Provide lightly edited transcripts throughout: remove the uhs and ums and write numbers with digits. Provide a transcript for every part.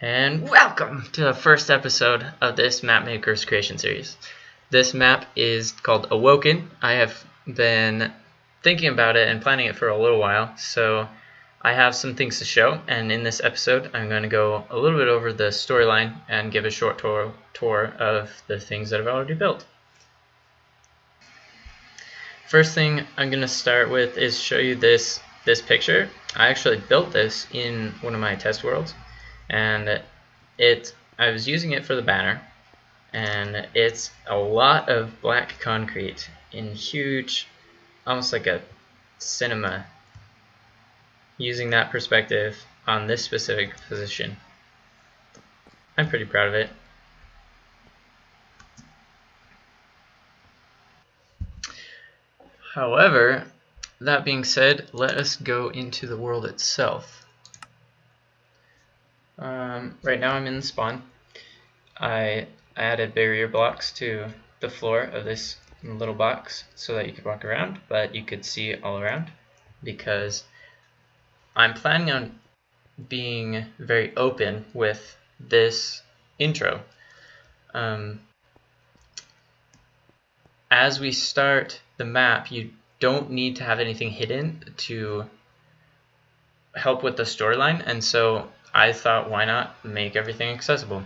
And welcome to the first episode of this Map Maker's creation series. This map is called Awoken. I have been thinking about it and planning it for a little while, so I have some things to show, and in this episode I'm going to go a little bit over the storyline and give a short tour of the things that I've already built. First thing I'm going to start with is show you this picture. I actually built this in one of my test worlds, and I was using it for the banner, and it's a lot of black concrete in huge, almost like a cinema, using that perspective on this specific position. I'm pretty proud of it. However, that being said, let us go into the world itself. Right now I'm in the spawn. I added barrier blocks to the floor of this little box so that you could walk around, but you could see all around, because I'm planning on being very open with this intro. As we start the map, you don't need to have anything hidden to help with the storyline, and so I thought, why not make everything accessible?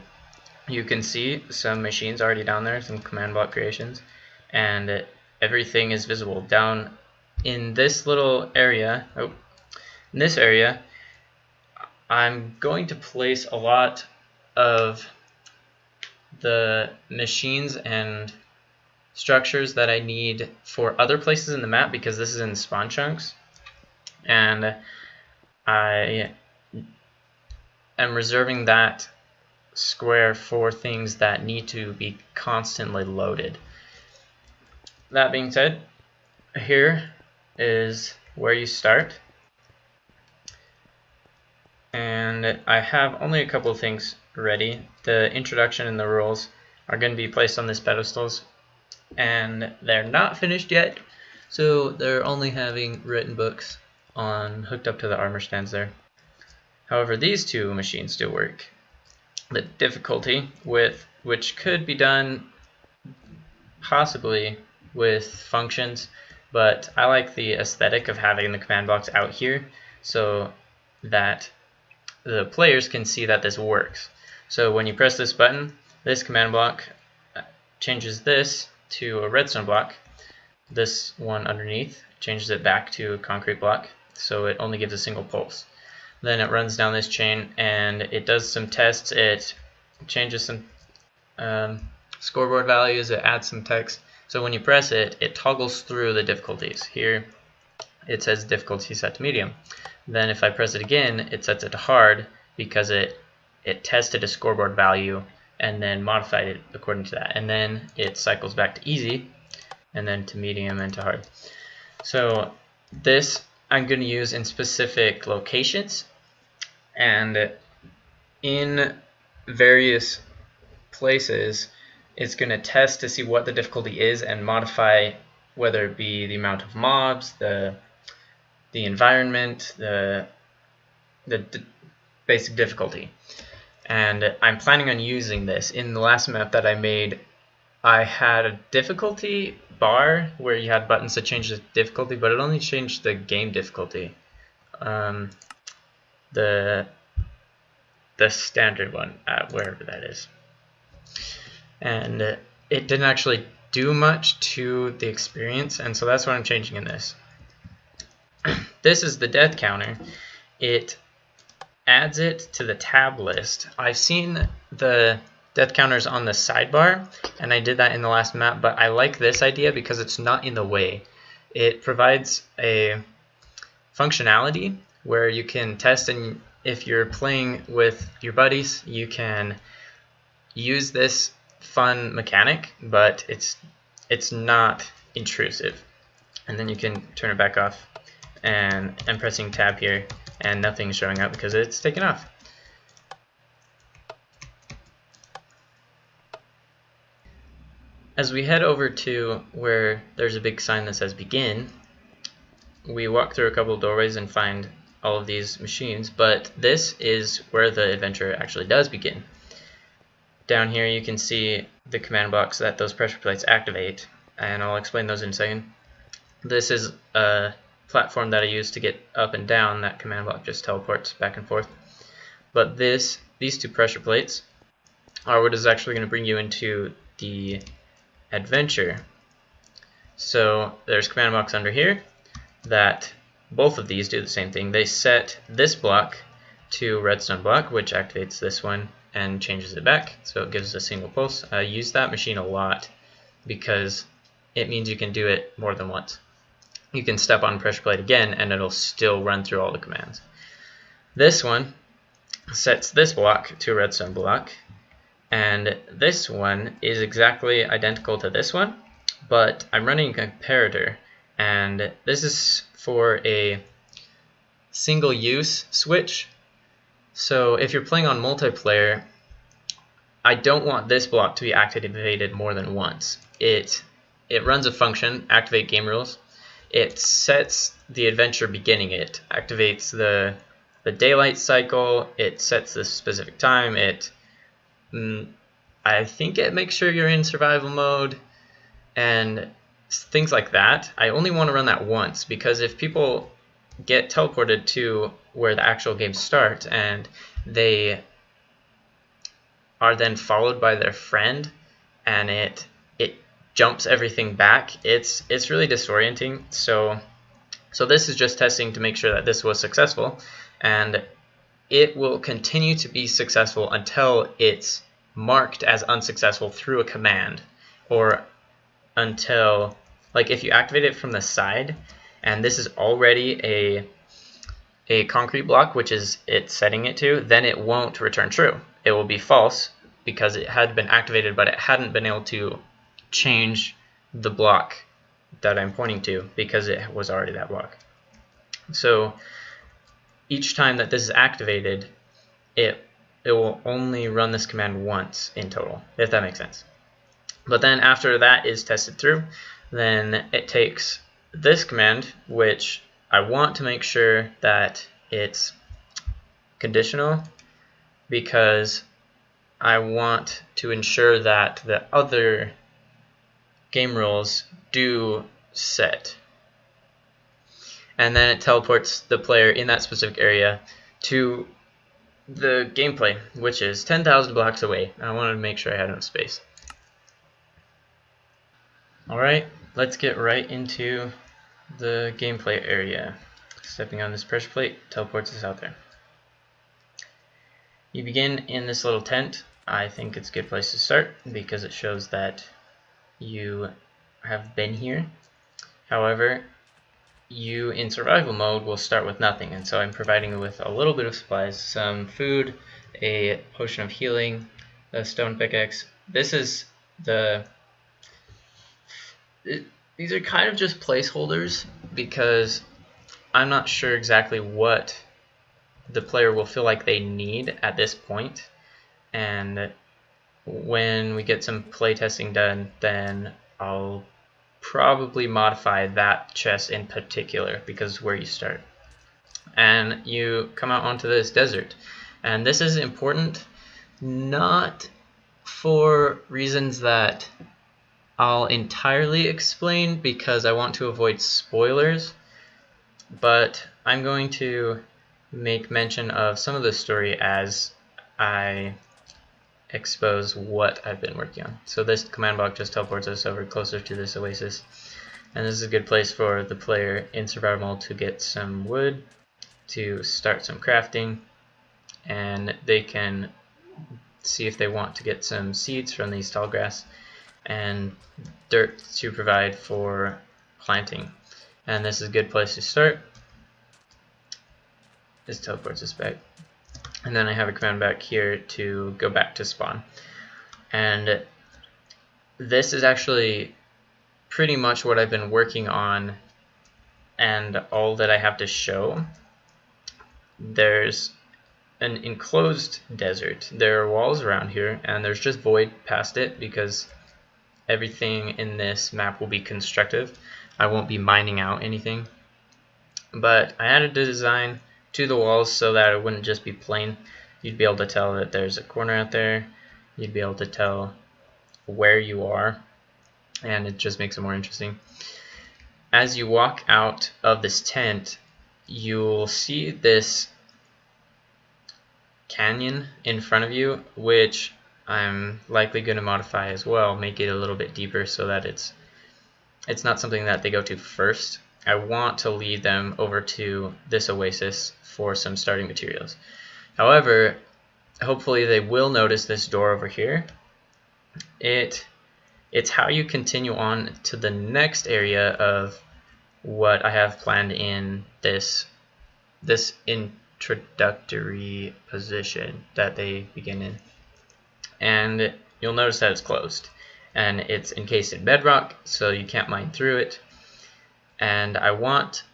You can see some machines already down there, some command block creations, and everything is visible down in this little area. In this area, I'm going to place a lot of the machines and structures that I need for other places in the map, because this is in spawn chunks, and I am reserving that square for things that need to be constantly loaded. That being said, here is where you start, and I have only a couple of things ready. The introduction and the rules are going to be placed on these pedestals, and they're not finished yet, so they're only having written books hooked up to the armor stands there. However, these two machines do work. The difficulty which could be done possibly with functions, but I like the aesthetic of having the command blocks out here so that the players can see that this works. So when you press this button, this command block changes this to a redstone block. This one underneath changes it back to a concrete block, so it only gives a single pulse. Then it runs down this chain and it does some tests. It changes some scoreboard values, it adds some text. So when you press it, it toggles through the difficulties. Here it says difficulty set to medium. Then if I press it again, it sets it to hard, because it tested a scoreboard value and then modified it according to that. And then it cycles back to easy, and then to medium, and to hard. So this I'm going to use in specific locations and in various places. It's going to test to see what the difficulty is and modify, whether it be the amount of mobs, the environment, the basic difficulty. And I'm planning on using this. In the last map that I made, I had a difficulty bar where you had buttons to change the difficulty, but it only changed the game difficulty. The standard one, wherever that is. And it didn't actually do much to the experience, and so that's what I'm changing in this. This is the death counter. It adds it to the tab list. I've seen the death counters on the sidebar, and I did that in the last map, but I like this idea because it's not in the way. It provides a functionality where you can test, and if you're playing with your buddies, you can use this fun mechanic, but it's not intrusive. And then you can turn it back off, and I'm pressing tab here and nothing's showing up because it's taken off. As we head over to where there's a big sign that says begin, we walk through a couple of doorways and find all of these machines, but this is where the adventure actually does begin. Down here you can see the command blocks that those pressure plates activate, and I'll explain those in a second. This is a platform that I use to get up and down. That command block just teleports back and forth. But these two pressure plates are what is actually going to bring you into the adventure. So there's command blocks under here that both of these do the same thing. They set this block to redstone block, which activates this one and changes it back, so it gives a single pulse. I use that machine a lot because it means you can do it more than once. You can step on pressure plate again and it'll still run through all the commands. This one sets this block to a redstone block, and this one is exactly identical to this one, but I'm running a comparator, and this is for a single use switch. So if you're playing on multiplayer, I don't want this block to be activated more than once. It runs a function, activate game rules. It sets the adventure beginning. It activates the daylight cycle. It sets the specific time. I think it makes sure you're in survival mode and things like that. I only want to run that once, because if people get teleported to where the actual game starts and they are then followed by their friend and it jumps everything back, it's really disorienting. So this is just testing to make sure that this was successful, and it will continue to be successful until it's marked as unsuccessful through a command, or until, like, if you activate it from the side and this is already a concrete block, which is it's setting it to, then it won't return true. It will be false because it had been activated but it hadn't been able to change the block that I'm pointing to because it was already that block. So each time that this is activated, it will only run this command once in total, if that makes sense. But then after that is tested through, then it takes this command, which I want to make sure that it's conditional, because I want to ensure that the other game rules do set. And then it teleports the player in that specific area to the gameplay, which is 10,000 blocks away. I wanted to make sure I had enough space. Alright, let's get right into the gameplay area. Stepping on this pressure plate teleports us out there. You begin in this little tent. I think it's a good place to start because it shows that you have been here. However, you in survival mode will start with nothing, and so I'm providing you with a little bit of supplies, some food, a potion of healing, a stone pickaxe. These are kind of just placeholders because I'm not sure exactly what the player will feel like they need at this point, and when we get some playtesting done, then I'll probably modify that chest in particular because it's where you start. And you come out onto this desert, and this is important not for reasons that I'll entirely explain because I want to avoid spoilers, but I'm going to make mention of some of the story as I expose what I've been working on. So this command block just teleports us over closer to this oasis, and this is a good place for the player in survival mode to get some wood, to start some crafting, and they can see if they want to get some seeds from these tall grass and dirt to provide for planting. And this is a good place to start. This teleports us back. And then I have a command back here to go back to spawn. And this is actually pretty much what I've been working on and all that I have to show. There's an enclosed desert. There are walls around here, and there's just void past it because everything in this map will be constructive. I won't be mining out anything. But I added a design to the walls so that it wouldn't just be plain. You'd be able to tell that there's a corner out there. You'd be able to tell where you are, and it just makes it more interesting. As you walk out of this tent, you'll see this canyon in front of you, which I'm likely going to modify as well, make it a little bit deeper so that it's not something that they go to first. I want to lead them over to this oasis for some starting materials. However, hopefully they will notice this door over here. It's how you continue on to the next area of what I have planned in this introductory position that they begin in. And you'll notice that it's closed, and it's encased in bedrock, so you can't mine through it. And I want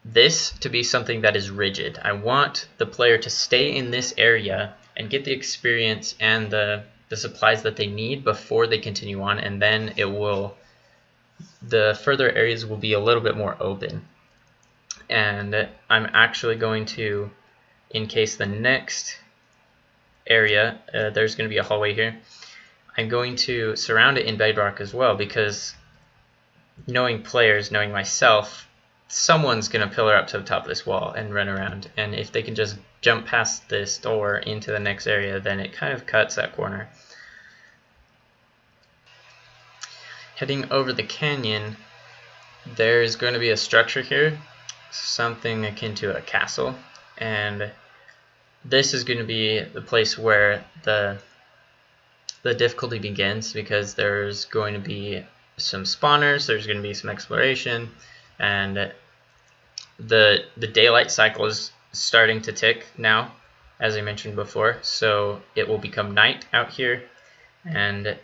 this to be something that is rigid. I want the player to stay in this area and get the experience and the supplies that they need before they continue on, and then the further areas will be a little bit more open. And I'm actually going to encase the next area. There's going to be a hallway here. I'm going to surround it in bedrock as well, because knowing players, knowing myself, someone's going to pillar up to the top of this wall and run around, and if they can just jump past this door into the next area, then it kind of cuts that corner. Heading over the canyon, there's going to be a structure here, something akin to a castle, and this is going to be the place where the difficulty begins, because there's going to be some spawners, there's going to be some exploration, and the daylight cycle is starting to tick now, as I mentioned before, so it will become night out here. And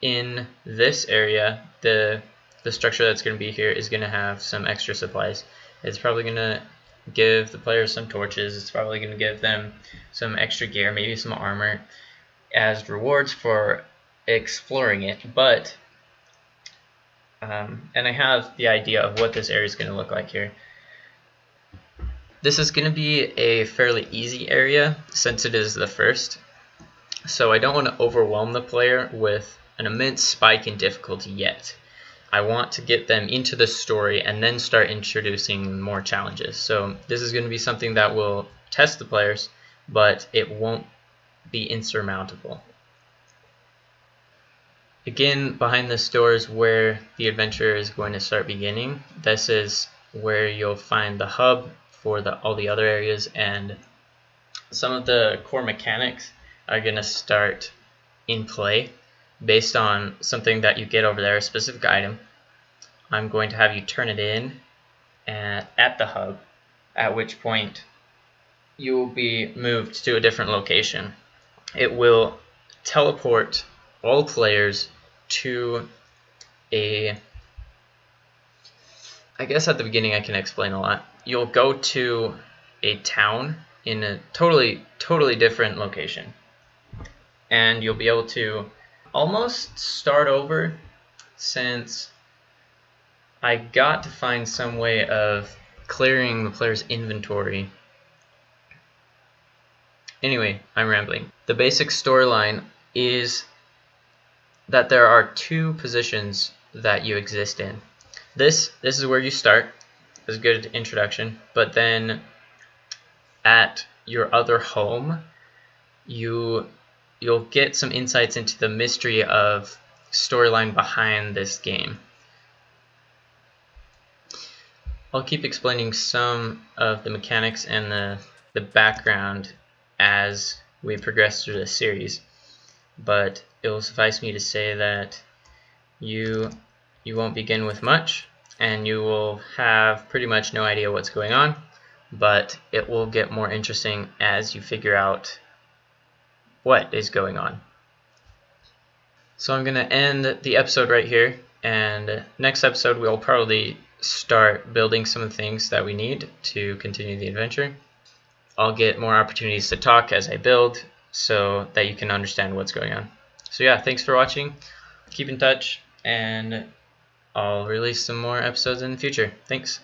in this area, the structure that's going to be here is going to have some extra supplies. It's probably going to give the players some torches, it's probably going to give them some extra gear, maybe some armor as rewards for exploring it. But and I have the idea of what this area is going to look like here. This is going to be a fairly easy area since it is the first, so I don't want to overwhelm the player with an immense spike in difficulty yet. I want to get them into the story and then start introducing more challenges. So this is going to be something that will test the players, but it won't be insurmountable. Again, behind this door is where the adventure is going to start beginning. This is where you'll find the hub for all the other areas, and some of the core mechanics are going to start in play based on something that you get over there, a specific item. I'm going to have you turn it in at the hub, at which point you will be moved to a different location. It will teleport all players to I guess at the beginning I can explain a lot. You'll go to a town in a totally different location, and you'll be able to almost start over, since I got to find some way of clearing the player's inventory. Anyway, I'm rambling. The basic storyline is that there are two positions that you exist in. This is where you start, as a good introduction, but then at your other home, you'll get some insights into the mystery of storyline behind this game. I'll keep explaining some of the mechanics and the background as we progress through this series, but it will suffice me to say that you won't begin with much, and you will have pretty much no idea what's going on, but it will get more interesting as you figure out what is going on. So I'm going to end the episode right here, and next episode we'll probably start building some of the things that we need to continue the adventure. I'll get more opportunities to talk as I build so that you can understand what's going on. So yeah, thanks for watching. Keep in touch, and I'll release some more episodes in the future. Thanks.